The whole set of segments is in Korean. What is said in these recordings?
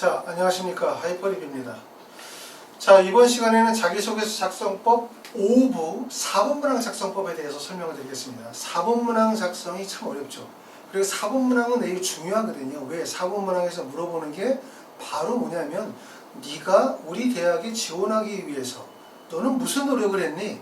자, 안녕하십니까. 하이퍼립입니다. 자, 이번 시간에는 자기소개서 작성법 5부 4번문항 작성법에 대해서 설명을 드리겠습니다. 4번문항 작성이 참 어렵죠. 그리고 4번문항은 되게 중요하거든요. 왜? 4번문항에서 물어보는 게 바로 뭐냐면 네가 우리 대학에 지원하기 위해서 너는 무슨 노력을 했니?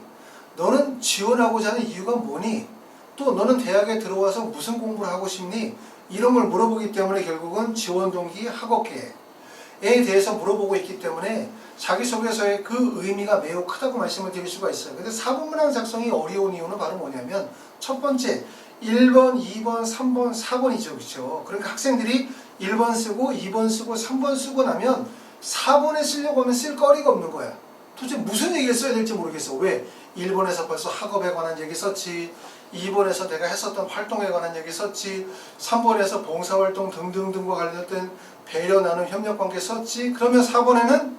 너는 지원하고자 하는 이유가 뭐니? 또 너는 대학에 들어와서 무슨 공부를 하고 싶니? 이런 걸 물어보기 때문에 결국은 지원 동기, 학업 계획에 대해서 물어보고 있기 때문에 자기소개서의 그 의미가 매우 크다고 말씀을 드릴 수가 있어요. 근데 4번문항 작성이 어려운 이유는 바로 뭐냐면 첫 번째 1번, 2번, 3번, 4번이죠. 그렇죠? 그러니까 학생들이 1번 쓰고 2번 쓰고 3번 쓰고 나면 4번에 쓰려고 하면 쓸 거리가 없는 거야. 도대체 무슨 얘기를 써야 될지 모르겠어. 왜? 1번에서 벌써 학업에 관한 얘기 썼지, 2번에서 내가 했었던 활동에 관한 얘기 썼지, 3번에서 봉사활동 등등등과 관련된 배려, 나눔, 협력관계 썼지. 그러면 4번에는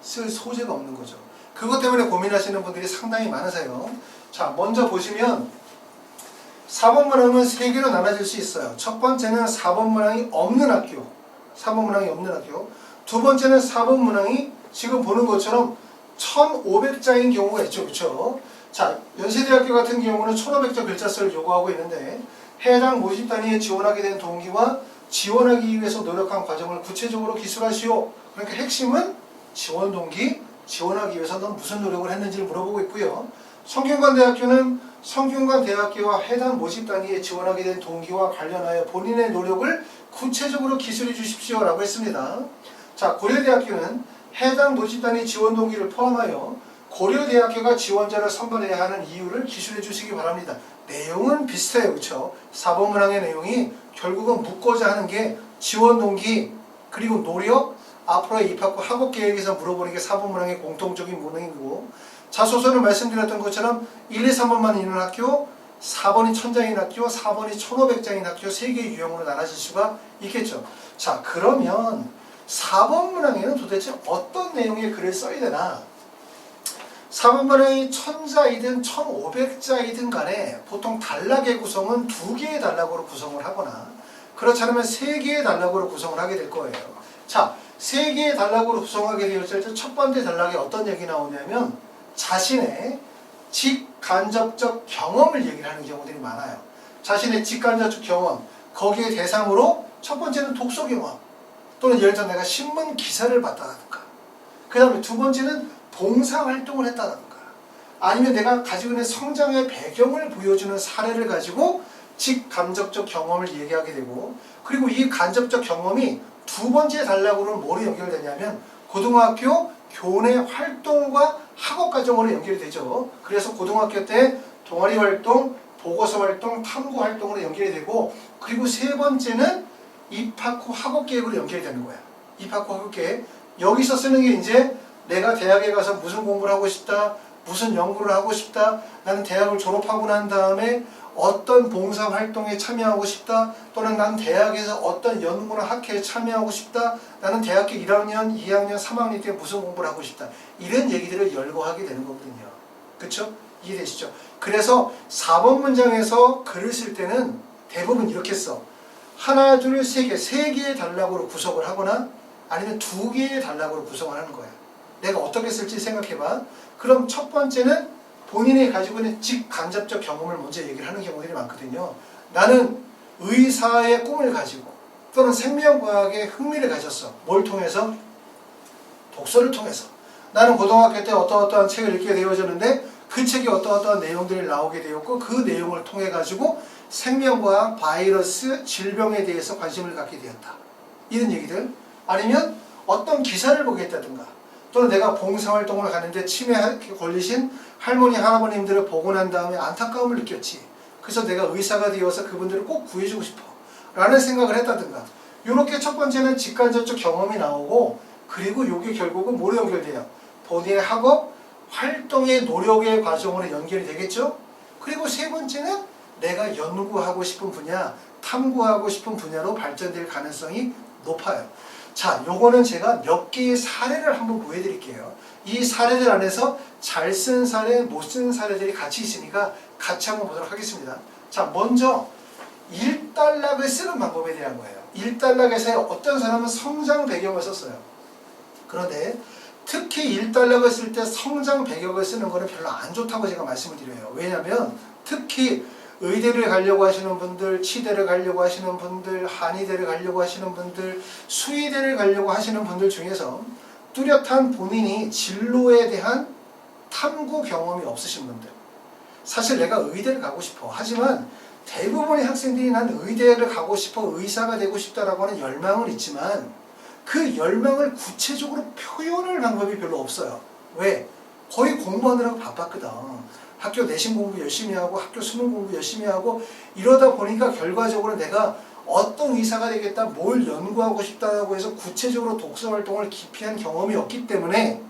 쓸 소재가 없는 거죠. 그것 때문에 고민하시는 분들이 상당히 많으세요. 자, 먼저 보시면 4번문항은 3개로 나눠질 수 있어요. 첫 번째는 4번문항이 없는 학교, 4번문항이 없는 학교. 두 번째는 4번문항이 지금 보는 것처럼 1500자인 경우가 있죠. 그렇죠? 자, 연세대학교 같은 경우는 1500자 글자수를 요구하고 있는데 해당 모집 단위에 지원하게 된 동기와 지원하기 위해서 노력한 과정을 구체적으로 기술하시오. 그러니까 핵심은 지원 동기, 지원하기 위해서 넌 무슨 노력을 했는지를 물어보고 있고요. 성균관대학교는 성균관대학교와 해당 모집 단위에 지원하게 된 동기와 관련하여 본인의 노력을 구체적으로 기술해 주십시오 라고 했습니다. 자, 고려대학교는 해당 모집 단위 지원 동기를 포함하여 고려대학교가 지원자를 선발해야 하는 이유를 기술해 주시기 바랍니다. 내용은 비슷해요. 그렇죠? 4번문항의 내용이 결국은 묻고자 하는 게 지원 동기, 그리고 노력, 앞으로의 입학 후 학업 계획에서 물어보는 게 4번문항의 공통적인 문항이고, 자소서는 말씀드렸던 것처럼 1, 2, 3번만 있는 학교, 4번이 1000장인 학교, 4번이 1500장인 학교 3개의 유형으로 나눠질 수가 있겠죠. 자, 그러면 4번문항에는 도대체 어떤 내용의 글을 써야 되나? 4번문항이 1000자이든 1500자이든 간에 보통 단락의 구성은 2개의 단락으로 구성을 하거나 그렇지 않으면 3개의 단락으로 구성을 하게 될 거예요. 자, 3개의 단락으로 구성하게 되었을 때 첫 번째 단락에 어떤 얘기 나오냐면 자신의 직간접적 경험을 얘기를 하는 경우들이 많아요. 자신의 직간접적 경험, 거기에 대상으로 첫 번째는 독서 경험 또는 예를 들어 내가 신문 기사를 봤다든가, 그 다음에 두 번째는 봉사활동을 했다든가, 아니면 내가 가지고 있는 성장의 배경을 보여주는 사례를 가지고 직간접적 경험을 얘기하게 되고, 그리고 이 간접적 경험이 두 번째 단락으로는 뭐로 연결되냐면 고등학교 교내 활동과 학업 과정으로 연결이 되죠. 그래서 고등학교 때 동아리 활동, 보고서 활동, 탐구 활동으로 연결이 되고, 그리고 세 번째는 입학 후 학업 계획으로 연결이 되는 거야. 입학 후 학업 계획. 여기서 쓰는 게 이제 내가 대학에 가서 무슨 공부를 하고 싶다, 무슨 연구를 하고 싶다, 나는 대학을 졸업하고 난 다음에 어떤 봉사활동에 참여하고 싶다, 또는 난 대학에서 어떤 연구나 학회에 참여하고 싶다, 나는 대학교 1학년, 2학년, 3학년 때 무슨 공부를 하고 싶다, 이런 얘기들을 열거하게 되는 거거든요. 그쵸? 이해되시죠? 그래서 4번 문장에서 글을 쓸 때는 대부분 이렇게 써. 하나, 둘, 세 개의 단락으로 구성을 하거나 아니면 2개의 단락으로 구성을 하는 거야. 내가 어떻게 쓸지 생각해봐. 그럼 첫 번째는 본인이 가지고 있는 직간접적 경험을 먼저 얘기를 하는 경우들이 많거든요. 나는 의사의 꿈을 가지고 또는 생명과학에 흥미를 가졌어. 뭘 통해서? 독서를 통해서. 나는 고등학교 때 어떠한 책을 읽게 되어졌는데 그 책에 어떠한 내용들이 나오게 되었고 그 내용을 통해 가지고 생명과학, 바이러스, 질병에 대해서 관심을 갖게 되었다. 이런 얘기들. 아니면 어떤 기사를 보겠다든가, 또는 내가 봉사활동을 가는데 치매에 걸리신 할머니, 할아버님들을 보고 난 다음에 안타까움을 느꼈지. 그래서 내가 의사가 되어서 그분들을 꼭 구해주고 싶어 라는 생각을 했다든가. 이렇게 첫 번째는 직간접적 경험이 나오고, 그리고 이게 결국은 뭐로 연결돼요? 본인의 학업, 활동의 노력의 과정으로 연결이 되겠죠? 그리고 세 번째는 내가 연구하고 싶은 분야, 탐구하고 싶은 분야로 발전될 가능성이 높아요. 자, 요거는 제가 몇 개의 사례를 한번 보여드릴게요. 이 사례들 안에서 잘 쓴 사례, 못 쓴 사례들이 같이 있으니까 같이 한번 보도록 하겠습니다. 자, 먼저 1단락을 쓰는 방법에 대한 거예요. 1단락에서 어떤 사람은 성장 배경을 썼어요. 그런데 특히 1단락을 쓸 때 성장 배경을 쓰는 거는 별로 안 좋다고 제가 말씀을 드려요. 왜냐하면 특히 의대를 가려고 하시는 분들, 치대를 가려고 하시는 분들, 한의대를 가려고 하시는 분들, 수의대를 가려고 하시는 분들 중에서 뚜렷한 본인이 진로에 대한 탐구 경험이 없으신 분들, 사실 내가 의대를 가고 싶어, 하지만 대부분의 학생들이 난 의대를 가고 싶어, 의사가 되고 싶다라고 하는 열망은 있지만 그 열망을 구체적으로 표현할 방법이 별로 없어요. 왜? 거의 공부하느라고 바빴거든. 학교 내신 공부 열심히 하고 학교 수능 공부 열심히 하고 이러다 보니까 결과적으로 내가 어떤 의사가 되겠다, 뭘 연구하고 싶다라고 해서 구체적으로 독서 활동을 깊이 한 경험이 없기 때문에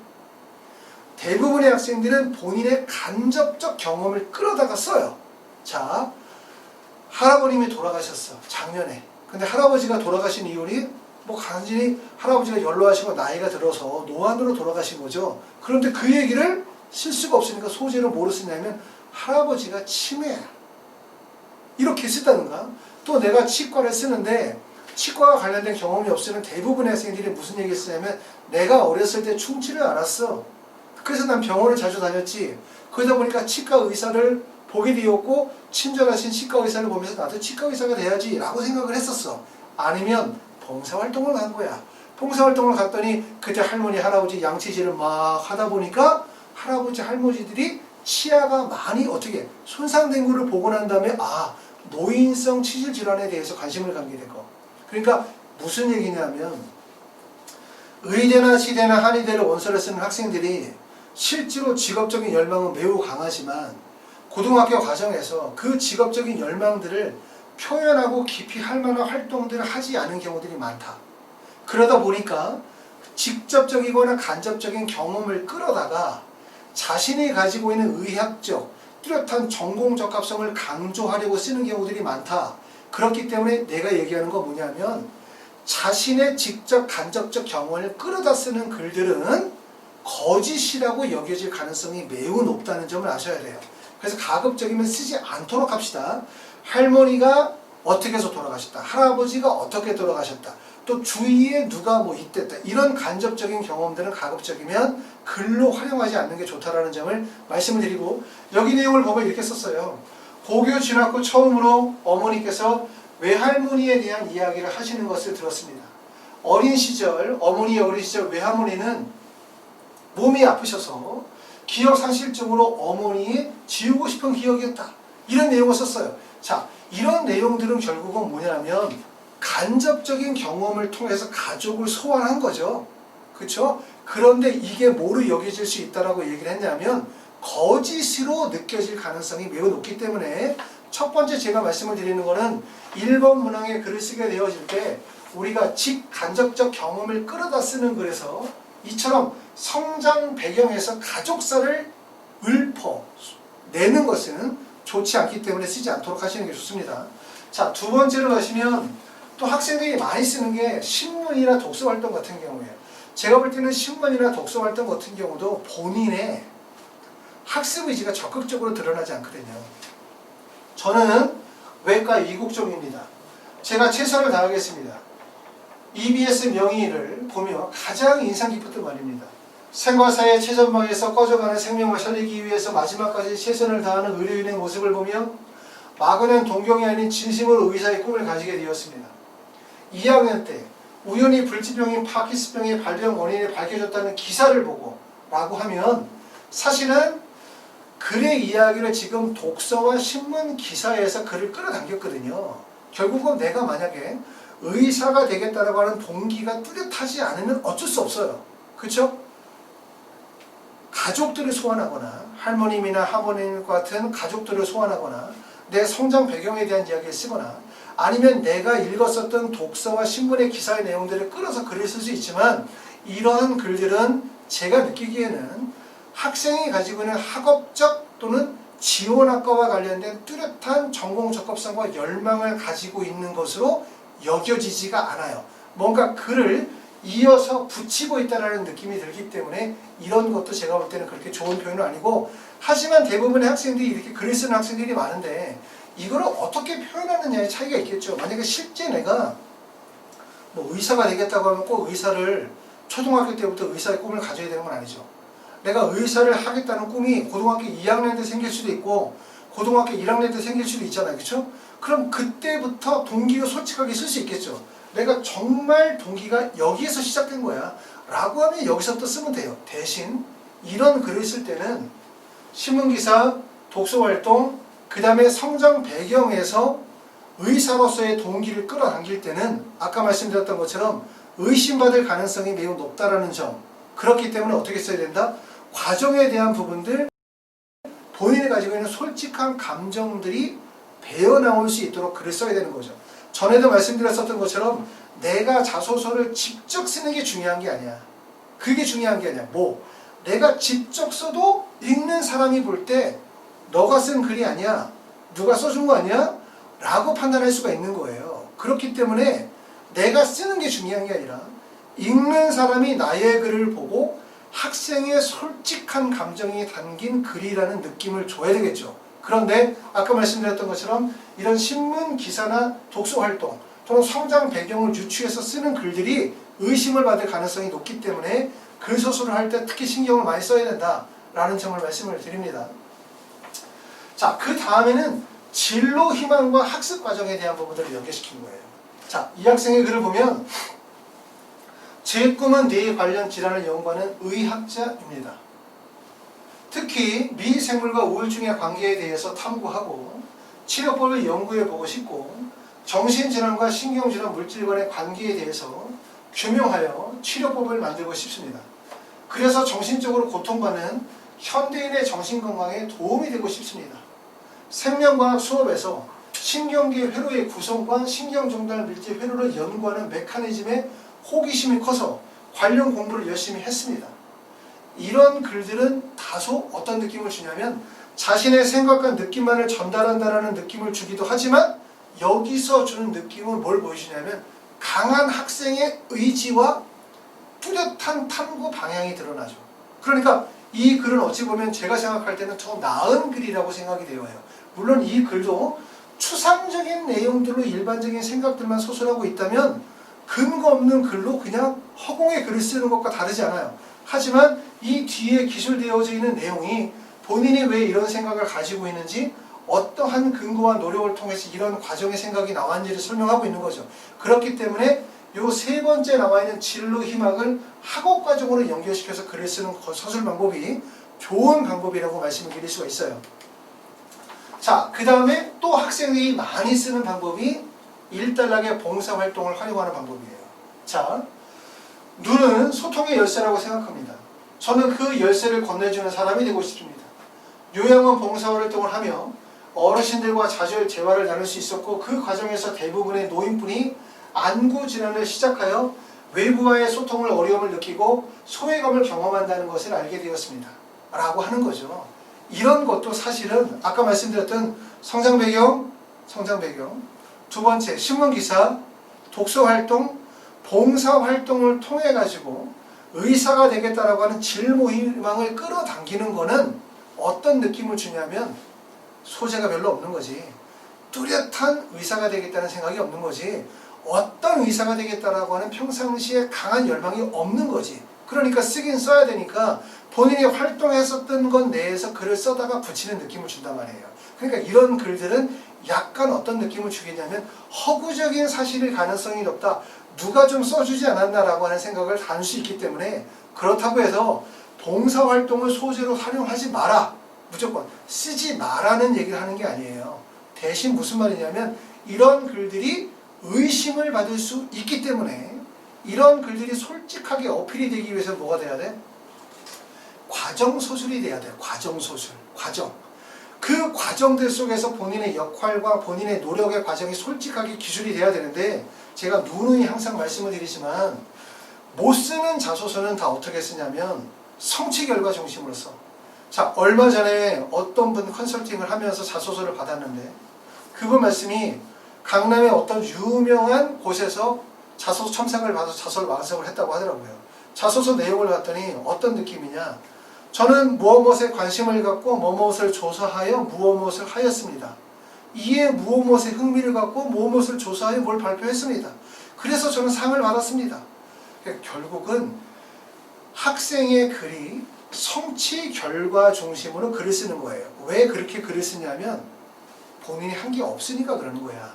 대부분의 학생들은 본인의 간접적 경험을 끌어다가 써요. 자, 할아버님이 돌아가셨어, 작년에. 근데 할아버지가 돌아가신 이유는 뭐 간신히 할아버지가 연로하시고 나이가 들어서 노안으로 돌아가신 거죠. 그런데 그 얘기를 쓸 수가 없으니까 소재를 뭐로 쓰냐면 할아버지가 치매야, 이렇게 쓰다든가, 또 내가 치과를 쓰는데 치과와 관련된 경험이 없으면 대부분의 학생들이 무슨 얘기를 쓰냐면 내가 어렸을 때 충치를 앓았어, 그래서 난 병원을 자주 다녔지, 그러다 보니까 치과 의사를 보게 되었고 친절하신 치과 의사를 보면서 나도 치과 의사가 돼야지 라고 생각을 했었어. 아니면 봉사활동을 간 거야. 봉사활동을 갔더니 그때 할머니 할아버지 양치질을 막 하다 보니까 할아버지 할머니들이 치아가 많이 어떻게 손상된 거를 보고 난 다음에 노인성 치질 질환에 대해서 관심을 갖게 된 거. 그러니까 무슨 얘기냐면 의대나 치대나 한의대를 원서를 쓰는 학생들이 실제로 직업적인 열망은 매우 강하지만 고등학교 과정에서 그 직업적인 열망들을 표현하고 깊이 할 만한 활동들을 하지 않은 경우들이 많다. 그러다 보니까 직접적이거나 간접적인 경험을 끌어다가 자신이 가지고 있는 의학적 뚜렷한 전공 적합성을 강조하려고 쓰는 경우들이 많다. 그렇기 때문에 내가 얘기하는 건 뭐냐면 자신의 직접 간접적 경험을 끌어다 쓰는 글들은 거짓이라고 여겨질 가능성이 매우 높다는 점을 아셔야 돼요. 그래서 가급적이면 쓰지 않도록 합시다. 할머니가 어떻게 해서 돌아가셨다, 할아버지가 어떻게 돌아가셨다, 또 주위에 누가 뭐 이때다, 이런 간접적인 경험들은 가급적이면 글로 활용하지 않는 게 좋다라는 점을 말씀을 드리고, 여기 내용을 보면 이렇게 썼어요. 고교 진학 후 처음으로 어머니께서 외할머니에 대한 이야기를 하시는 것을 들었습니다. 어린 시절, 어머니의 어린 시절 외할머니는 몸이 아프셔서 기억상실적으로 어머니의 지우고 싶은 기억이었다, 이런 내용을 썼어요. 자, 이런 내용들은 결국은 뭐냐면 간접적인 경험을 통해서 가족을 소환한 거죠. 그렇죠? 그런데 이게 뭐로 여겨질 수 있다라고 얘기를 했냐면 거짓으로 느껴질 가능성이 매우 높기 때문에 첫 번째 제가 말씀을 드리는 거는 1번 문항에 글을 쓰게 되어질 때 우리가 직간접적 경험을 끌어다 쓰는 글에서 이처럼 성장 배경에서 가족사를 읊어내는 것은 좋지 않기 때문에 쓰지 않도록 하시는 게 좋습니다. 자, 두 번째로 가시면 또 학생들이 많이 쓰는 게 신문이나 독서활동 같은 경우에요. 제가 볼 때는 신문이나 독서활동 같은 경우도 본인의 학습 의지가 적극적으로 드러나지 않거든요. 저는 외과 이국종입니다. 제가 최선을 다하겠습니다. EBS 명의를 보며 가장 인상 깊었던 말입니다. 생과사의 최전방에서 꺼져가는 생명을 살리기 위해서 마지막까지 최선을 다하는 의료인의 모습을 보며 막연한 동경이 아닌 진심으로 의사의 꿈을 가지게 되었습니다. 2학년 때 우연히 불치병인 파킨슨병의 발병 원인이 밝혀졌다는 기사를 보고 라고 하면 사실은 글의 이야기를 지금 독서와 신문 기사에서 글을 끌어당겼거든요. 결국은 내가 만약에 의사가 되겠다라고 하는 동기가 뚜렷하지 않으면 어쩔 수 없어요. 그렇죠? 가족들을 소환하거나 할머님이나 하모님 같은 가족들을 소환하거나 내 성장 배경에 대한 이야기를 쓰거나 아니면 내가 읽었었던 독서와 신문의 기사의 내용들을 끌어서 글을 쓸 수 있지만 이러한 글들은 제가 느끼기에는 학생이 가지고 있는 학업적 또는 지원학과와 관련된 뚜렷한 전공 적합성과 열망을 가지고 있는 것으로 여겨지지가 않아요. 뭔가 글을 이어서 붙이고 있다는 느낌이 들기 때문에 이런 것도 제가 볼 때는 그렇게 좋은 표현은 아니고, 하지만 대부분의 학생들이 이렇게 글을 쓰는 학생들이 많은데 이걸 어떻게 표현하느냐의 차이가 있겠죠. 만약에 실제 내가 뭐 의사가 되겠다고 하면 꼭 의사를 초등학교 때부터 의사의 꿈을 가져야 되는 건 아니죠. 내가 의사를 하겠다는 꿈이 고등학교 2학년 때 생길 수도 있고 고등학교 1학년 때 생길 수도 있잖아요. 그렇죠? 그럼 그때부터 동기가 솔직하게 쓸 수 있겠죠. 내가 정말 동기가 여기에서 시작된 거야 라고 하면 여기서부터 쓰면 돼요. 대신 이런 글을 쓸 때는 신문기사, 독서활동, 그 다음에 성장 배경에서 의사로서의 동기를 끌어당길 때는 아까 말씀드렸던 것처럼 의심받을 가능성이 매우 높다라는 점. 그렇기 때문에 어떻게 써야 된다? 과정에 대한 부분들, 본인이 가지고 있는 솔직한 감정들이 배어나올 수 있도록 글을 써야 되는 거죠. 전에도 말씀드렸었던 것처럼 내가 자소서를 직접 쓰는 게 중요한 게 아니야. 그게 중요한 게 아니야. 내가 직접 써도 읽는 사람이 볼 때 너가 쓴 글이 아니야, 누가 써준 거 아니야? 라고 판단할 수가 있는 거예요. 그렇기 때문에 내가 쓰는 게 중요한 게 아니라 읽는 사람이 나의 글을 보고 학생의 솔직한 감정이 담긴 글이라는 느낌을 줘야 되겠죠. 그런데 아까 말씀드렸던 것처럼 이런 신문 기사나 독서 활동 또는 성장 배경을 유추해서 쓰는 글들이 의심을 받을 가능성이 높기 때문에 글 소설을 할 때 특히 신경을 많이 써야 된다라는 점을 말씀을 드립니다. 자, 그 다음에는 진로 희망과 학습 과정에 대한 부분들을 연계시킨 거예요. 자, 이 학생의 글을 보면 제 꿈은 뇌 관련 질환을 연구하는 의학자입니다. 특히 미생물과 우울증의 관계에 대해서 탐구하고 치료법을 연구해보고 싶고 정신질환과 신경질환 물질 간의 관계에 대해서 규명하여 치료법을 만들고 싶습니다. 그래서 정신적으로 고통받는 현대인의 정신건강에 도움이 되고 싶습니다. 생명과학 수업에서 신경계 회로의 구성과 신경종달 물질 회로를 연구하는 메커니즘에 호기심이 커서 관련 공부를 열심히 했습니다. 이런 글들은 다소 어떤 느낌을 주냐면 자신의 생각과 느낌만을 전달한다라는 느낌을 주기도 하지만 여기서 주는 느낌은 뭘 보여주냐면 강한 학생의 의지와 뚜렷한 탐구 방향이 드러나죠. 그러니까 이 글은 어찌 보면 제가 생각할 때는 더 나은 글이라고 생각이 되어요. 물론 이 글도 추상적인 내용들로 일반적인 생각들만 소설하고 있다면 근거 없는 글로 그냥 허공에 글을 쓰는 것과 다르지 않아요. 하지만 이 뒤에 기술되어져 있는 내용이 본인이 왜 이런 생각을 가지고 있는지 어떠한 근거와 노력을 통해서 이런 과정의 생각이 나왔는지를 설명하고 있는 거죠. 그렇기 때문에 요 세 번째 나와 있는 진로 희망을 학업 과정으로 연결시켜서 글을 쓰는 서술 방법이 좋은 방법이라고 말씀을 드릴 수가 있어요. 자, 그 다음에 또 학생들이 많이 쓰는 방법이 일단락의 봉사활동을 활용하는 방법이에요. 자, 눈은 소통의 열쇠라고 생각합니다. 저는 그 열쇠를 건네주는 사람이 되고 싶습니다. 요양원 봉사활동을 하며 어르신들과 자주 대화를 나눌 수 있었고 그 과정에서 대부분의 노인분이 안구질환을 시작하여 외부와의 소통을 어려움을 느끼고 소외감을 경험한다는 것을 알게 되었습니다. 라고 하는 거죠. 이런 것도 사실은 아까 말씀드렸던 성장 배경, 두 번째 신문기사, 독서활동, 봉사활동을 통해 가지고 의사가 되겠다라고 하는 진로 희망을 끌어당기는 거는 어떤 느낌을 주냐면 소재가 별로 없는 거지. 뚜렷한 의사가 되겠다는 생각이 없는 거지. 어떤 의사가 되겠다라고 하는 평상시에 강한 열망이 없는 거지. 그러니까 쓰긴 써야 되니까 본인이 활동했었던 것 내에서 글을 써다가 붙이는 느낌을 준단 말이에요. 그러니까 이런 글들은 약간 어떤 느낌을 주겠냐면 허구적인 사실일 가능성이 높다. 누가 좀 써주지 않았나라고 하는 생각을 달 수 있기 때문에 그렇다고 해서 봉사활동을 소재로 활용하지 마라. 무조건 쓰지 마라는 얘기를 하는 게 아니에요. 대신 무슨 말이냐면 이런 글들이 의심을 받을 수 있기 때문에 이런 글들이 솔직하게 어필이 되기 위해서 뭐가 돼야 돼? 과정소설이 돼야 돼. 과정소설. 과정. 그 과정들 속에서 본인의 역할과 본인의 노력의 과정이 솔직하게 기술이 돼야 되는데 제가 누누이 항상 말씀을 드리지만 못 쓰는 자소서는 다 어떻게 쓰냐면 성취 결과 중심으로 써. 자, 얼마 전에 어떤 분 컨설팅을 하면서 자소서를 받았는데 그분 말씀이 강남의 어떤 유명한 곳에서 자소서 첨삭을 받아서 자소서를 완성을 했다고 하더라고요. 자소서 내용을 봤더니 어떤 느낌이냐. 저는 무엇에 관심을 갖고 무엇을 조사하여 무엇을 하였습니다. 이에 무엇에 흥미를 갖고 무엇을 조사하여 뭘 발표했습니다. 그래서 저는 상을 받았습니다. 그러니까 결국은 학생의 글이 성취 결과 중심으로 글을 쓰는 거예요. 왜 그렇게 글을 쓰냐면 본인이 한 게 없으니까 그러는 거야.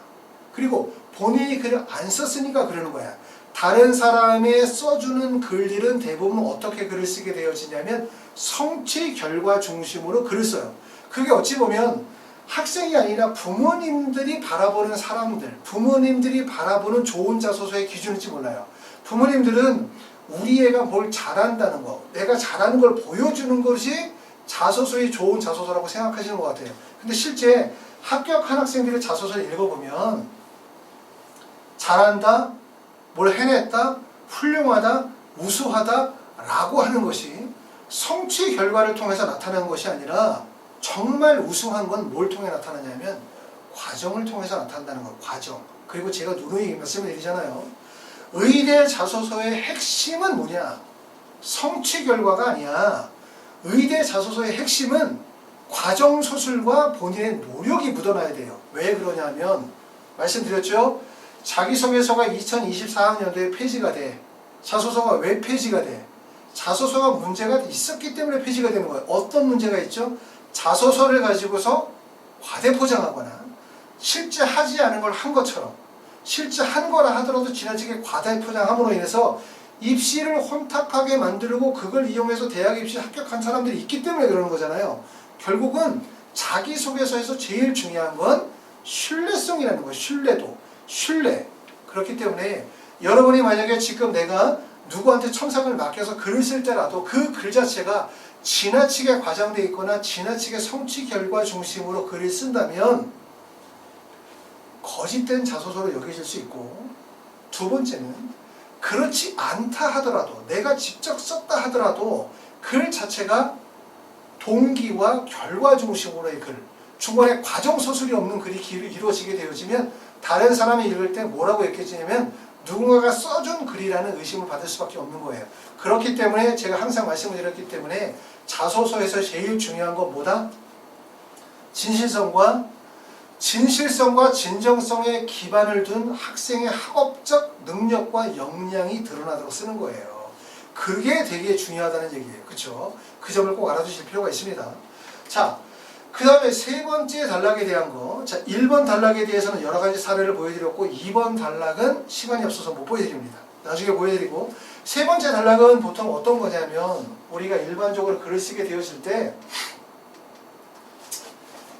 그리고 본인이 글을 안 썼으니까 그러는 거야. 다른 사람의 써주는 글들은 대부분 어떻게 글을 쓰게 되어지냐면 성취 결과 중심으로 글을 써요. 그게 어찌 보면 학생이 아니라 부모님들이 바라보는 사람들, 부모님들이 바라보는 좋은 자소서의 기준일지 몰라요. 부모님들은 우리 애가 뭘 잘한다는 거, 내가 잘하는 걸 보여주는 것이 자소서의 좋은 자소서라고 생각하시는 것 같아요. 근데 실제 합격한 학생들의 자소서를 읽어보면 잘한다, 뭘 해냈다, 훌륭하다, 우수하다 라고 하는 것이 성취 결과를 통해서 나타나는 것이 아니라 정말 우수한 건 뭘 통해 나타나냐면 과정을 통해서 나타난다는 거예요. 과정. 그리고 제가 누누이 말씀을 드리잖아요. 의대 자소서의 핵심은 뭐냐? 성취 결과가 아니야. 의대 자소서의 핵심은 과정 소술과 본인의 노력이 묻어나야 돼요. 왜 그러냐면 말씀드렸죠? 자기소개서가 2024학년도에 폐지가 돼. 자소서가 왜 폐지가 돼? 자소서가 문제가 있었기 때문에 폐지가 되는 거예요. 어떤 문제가 있죠? 자소서를 가지고서 과대포장하거나 실제 하지 않은 걸 한 것처럼 실제 한 거라 하더라도 지나치게 과대포장함으로 인해서 입시를 혼탁하게 만들고 그걸 이용해서 대학 입시 합격한 사람들이 있기 때문에 그러는 거잖아요. 결국은 자기소개서에서 제일 중요한 건 신뢰성이라는 거예요. 신뢰도. 신뢰. 그렇기 때문에 여러분이 만약에 지금 내가 누구한테 첨삭을 맡겨서 글을 쓸 때라도 그 글 자체가 지나치게 과장되어 있거나 지나치게 성취 결과 중심으로 글을 쓴다면 거짓된 자소서로 여겨질 수 있고, 두 번째는 그렇지 않다 하더라도 내가 직접 썼다 하더라도 글 자체가 동기와 결과 중심으로의 글, 중간에 과정 서술이 없는 글이 이루어지게 되어지면 다른 사람이 읽을 때 뭐라고 읽혀지냐면 누군가가 써준 글이라는 의심을 받을 수밖에 없는 거예요. 그렇기 때문에 제가 항상 말씀을 드렸기 때문에 자소서에서 제일 중요한 건 뭐다? 진실성과 진정성에 기반을 둔 학생의 학업적 능력과 역량이 드러나도록 쓰는 거예요. 그게 되게 중요하다는 얘기예요. 그렇죠? 그 점을 꼭 알아두실 필요가 있습니다. 자, 그 다음에 세 번째 단락에 대한 거. 자, 1번 단락에 대해서는 여러 가지 사례를 보여드렸고 2번 단락은 시간이 없어서 못 보여드립니다. 나중에 보여드리고 세 번째 단락은 보통 어떤 거냐면 우리가 일반적으로 글을 쓰게 되어질 때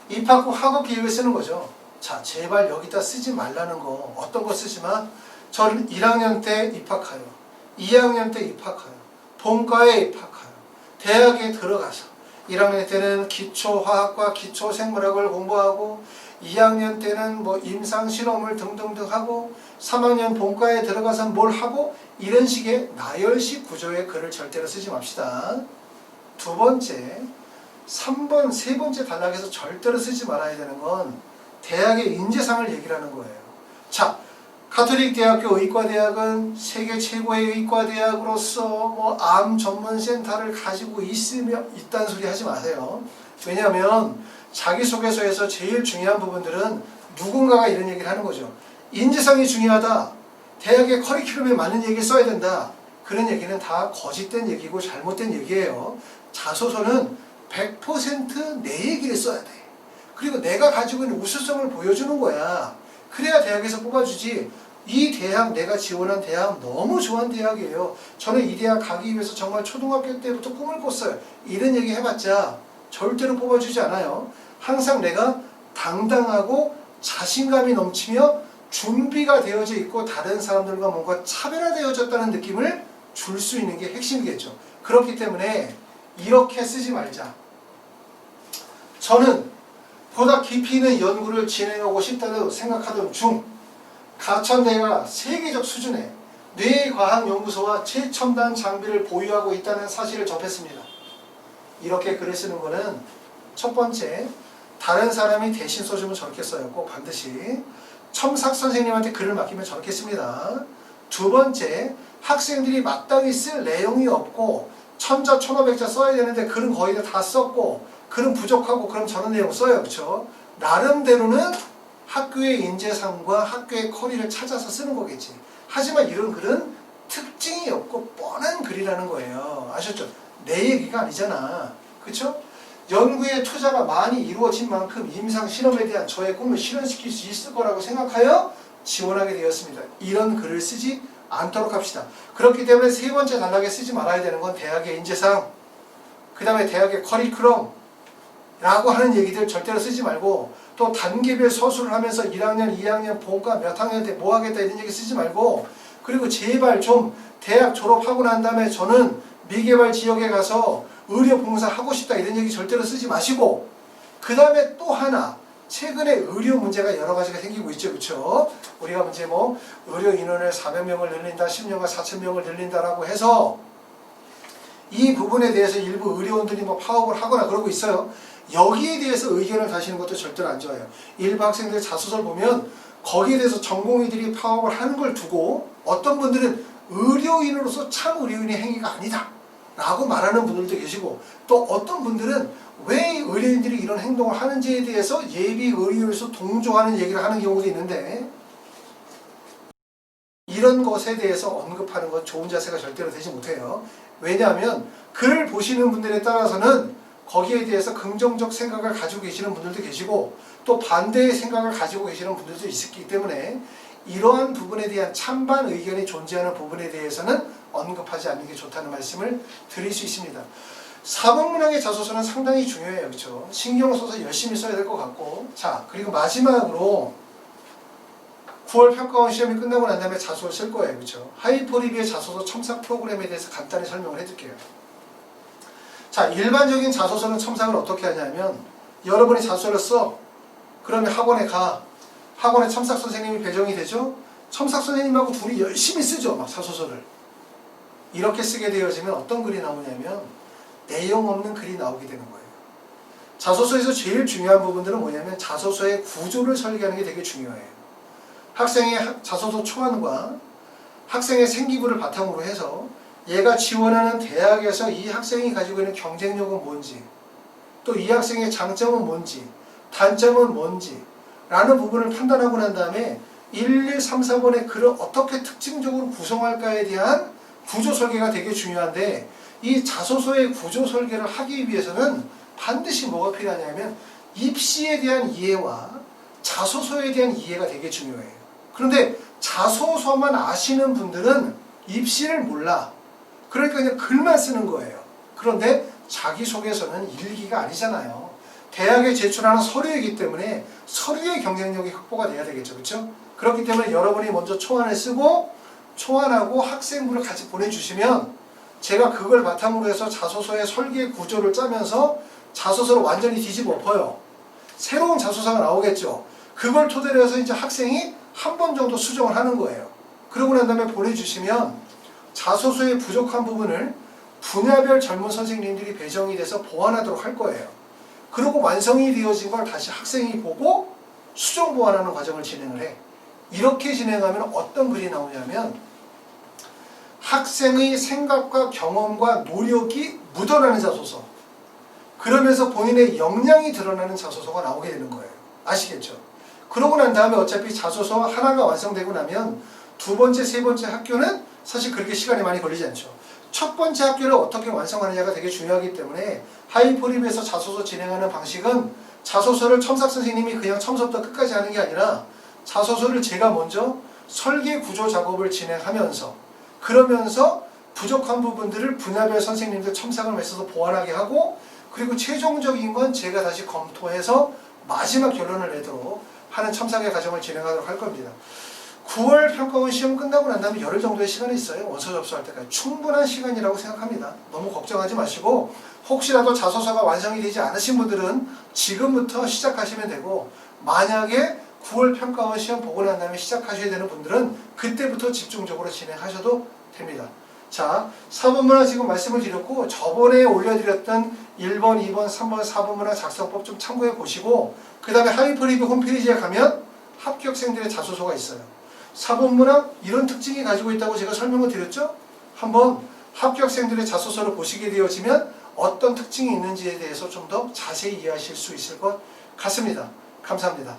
입학 후 학업 계획을 쓰는 거죠. 자, 제발 여기다 쓰지 말라는 거. 어떤 거 쓰지 마? 저는 1학년 때 입학하여, 2학년 때 입학하여, 본과에 입학하여, 대학에 들어가서 1학년 때는 기초화학과 기초생물학을 공부하고 2학년 때는 뭐 임상실험을 등등등 하고 3학년 본과에 들어가서 뭘 하고 이런 식의 나열식 구조의 글을 절대로 쓰지 맙시다. 두 번째, 3번, 세 번째 단락에서 절대로 쓰지 말아야 되는 건 대학의 인재상을 얘기를 하는 거예요. 자, 가톨릭 대학교 의과대학은 세계 최고의 의과대학으로서 뭐 암 전문센터를 가지고 있다는 소리 하지 마세요. 왜냐하면 자기소개서에서 제일 중요한 부분들은 누군가가 이런 얘기를 하는 거죠. 인재상이 중요하다. 대학의 커리큘럼에 맞는 얘기 써야 된다. 그런 얘기는 다 거짓된 얘기고 잘못된 얘기예요. 자소서는 100% 내 얘기를 써야 돼. 그리고 내가 가지고 있는 우수성을 보여주는 거야. 그래야 대학에서 뽑아주지. 이 대학, 내가 지원한 대학 너무 좋은 대학이에요. 저는 이 대학 가기 위해서 정말 초등학교 때부터 꿈을 꿨어요. 이런 얘기 해봤자 절대로 뽑아주지 않아요. 항상 내가 당당하고 자신감이 넘치며 준비가 되어져 있고 다른 사람들과 뭔가 차별화되어졌다는 느낌을 줄 수 있는 게 핵심이겠죠. 그렇기 때문에 이렇게 쓰지 말자. 저는 보다 깊이 있는 연구를 진행하고 싶다고 생각하던 중 가천대가 세계적 수준의 뇌과학연구소와 최첨단 장비를 보유하고 있다는 사실을 접했습니다. 이렇게 글을 쓰는 거는 첫 번째, 다른 사람이 대신 써주면 저렇게 써요. 꼭 반드시. 첨삭 선생님한테 글을 맡기면 저렇게 씁니다. 두 번째, 학생들이 마땅히 쓸 내용이 없고 천자 천오백자 써야 되는데 글은 거의 다 썼고 글은 부족하고 그럼 저런 내용 써요. 그렇죠? 나름대로는 학교의 인재상과 학교의 커리를 찾아서 쓰는 거겠지. 하지만 이런 글은 특징이 없고 뻔한 글이라는 거예요. 아셨죠? 내 얘기가 아니잖아. 그쵸? 연구에 투자가 많이 이루어진 만큼 임상 실험에 대한 저의 꿈을 실현시킬 수 있을 거라고 생각하여 지원하게 되었습니다. 이런 글을 쓰지 않도록 합시다. 그렇기 때문에 세 번째 단락에 쓰지 말아야 되는 건 대학의 인재상, 그 다음에 대학의 커리큘럼 라고 하는 얘기들 절대로 쓰지 말고, 또 단계별 서술을 하면서 1학년, 2학년, 본과 몇 학년 때 뭐 하겠다 이런 얘기 쓰지 말고, 그리고 제발 좀 대학 졸업하고 난 다음에 저는 미개발 지역에 가서 의료 봉사 하고 싶다 이런 얘기 절대로 쓰지 마시고, 그 다음에 또 하나, 최근에 의료 문제가 여러 가지가 생기고 있죠. 그렇죠? 우리가 문제 뭐 의료 인원을 400명을 늘린다, 10년간 4,000명을 늘린다라고 해서 이 부분에 대해서 일부 의료원들이 뭐 파업을 하거나 그러고 있어요. 여기에 대해서 의견을 다시는 것도 절대로 안 좋아요. 일부 학생들 자소서를 보면 거기에 대해서 전공의들이 파업을 하는 걸 두고 어떤 분들은 의료인으로서 참 의료인의 행위가 아니다 라고 말하는 분들도 계시고, 또 어떤 분들은 왜 의료인들이 이런 행동을 하는지에 대해서 예비 의료인으로서 동조하는 얘기를 하는 경우도 있는데, 이런 것에 대해서 언급하는 건 좋은 자세가 절대로 되지 못해요. 왜냐하면 글을 보시는 분들에 따라서는 거기에 대해서 긍정적 생각을 가지고 계시는 분들도 계시고, 또 반대의 생각을 가지고 계시는 분들도 있기 때문에 이러한 부분에 대한 찬반 의견이 존재하는 부분에 대해서는 언급하지 않는 게 좋다는 말씀을 드릴 수 있습니다. 사법문학의 자소서는 상당히 중요해요. 그렇죠? 신경 써서 열심히 써야 될 것 같고, 자, 그리고 마지막으로 9월 평가원 시험이 끝나고 난 다음에 자소서를 쓸 거예요. 그렇죠? 하이퍼리뷰의 자소서 첨삭 프로그램에 대해서 간단히 설명을 해드릴게요. 자, 일반적인 자소서는 첨삭을 어떻게 하냐면, 여러분이 자소서를 써. 그러면 학원에 가. 학원에 첨삭 선생님이 배정이 되죠? 첨삭 선생님하고 둘이 열심히 쓰죠. 막 자소서를. 이렇게 쓰게 되어지면 어떤 글이 나오냐면 내용 없는 글이 나오게 되는 거예요. 자소서에서 제일 중요한 부분들은 뭐냐면 자소서의 구조를 설계하는 게 되게 중요해요. 학생의 자소서 초안과 학생의 생기부를 바탕으로 해서 얘가 지원하는 대학에서 이 학생이 가지고 있는 경쟁력은 뭔지, 또 이 학생의 장점은 뭔지, 단점은 뭔지 라는 부분을 판단하고 난 다음에 1, 2, 3, 4번의 글을 어떻게 특징적으로 구성할까에 대한 구조 설계가 되게 중요한데, 이 자소서의 구조 설계를 하기 위해서는 반드시 뭐가 필요하냐면 입시에 대한 이해와 자소서에 대한 이해가 되게 중요해요. 그런데 자소서만 아시는 분들은 입시를 몰라. 그러니까 그냥 글만 쓰는 거예요. 그런데 자기소개서는 일기가 아니잖아요. 대학에 제출하는 서류이기 때문에 서류의 경쟁력이 확보가 돼야 되겠죠. 그렇죠? 그렇기 때문에 여러분이 먼저 초안을 쓰고 초안하고 학생부를 같이 보내주시면 제가 그걸 바탕으로 해서 자소서의 설계 구조를 짜면서 자소서를 완전히 뒤집어 엎어요. 새로운 자소서가 나오겠죠. 그걸 토대로 해서 이제 학생이 한 번 정도 수정을 하는 거예요. 그러고 난 다음에 보내주시면 자소서의 부족한 부분을 분야별 전문 선생님들이 배정이 돼서 보완하도록 할 거예요. 그리고 완성이 되어진 걸 다시 학생이 보고 수정 보완하는 과정을 진행을 해. 이렇게 진행하면 어떤 글이 나오냐면 학생의 생각과 경험과 노력이 묻어나는 자소서, 그러면서 본인의 역량이 드러나는 자소서가 나오게 되는 거예요. 아시겠죠? 그러고 난 다음에 어차피 자소서 하나가 완성되고 나면 두 번째, 세 번째 학교는 사실 그렇게 시간이 많이 걸리지 않죠. 첫 번째 학교를 어떻게 완성하느냐가 되게 중요하기 때문에 하이포립에서 자소서 진행하는 방식은 자소서를 첨삭 선생님이 그냥 처음부터 끝까지 하는 게 아니라 자소서를 제가 먼저 설계 구조 작업을 진행하면서, 그러면서 부족한 부분들을 분야별 선생님들 첨삭을 했어서 보완하게 하고, 그리고 최종적인 건 제가 다시 검토해서 마지막 결론을 내도록 하는 첨삭의 과정을 진행하도록 할 겁니다. 9월 평가원 시험 끝나고 난 다음에 열흘 정도의 시간이 있어요. 원서 접수할 때까지 충분한 시간이라고 생각합니다. 너무 걱정하지 마시고, 혹시라도 자소서가 완성이 되지 않으신 분들은 지금부터 시작하시면 되고, 만약에 9월 평가원 시험 보고 난 다음에 시작하셔야 되는 분들은 그때부터 집중적으로 진행하셔도 됩니다. 자, 사본문학 지금 말씀을 드렸고, 저번에 올려드렸던 1번, 2번, 3번, 4번 문학 작성법 좀 참고해 보시고, 그 다음에 하이퍼리뷰 홈페이지에 가면 합격생들의 자소서가 있어요. 사본문학 이런 특징이 가지고 있다고 제가 설명을 드렸죠? 한번 합격생들의 자소서를 보시게 되어지면 어떤 특징이 있는지에 대해서 좀 더 자세히 이해하실 수 있을 것 같습니다. 감사합니다.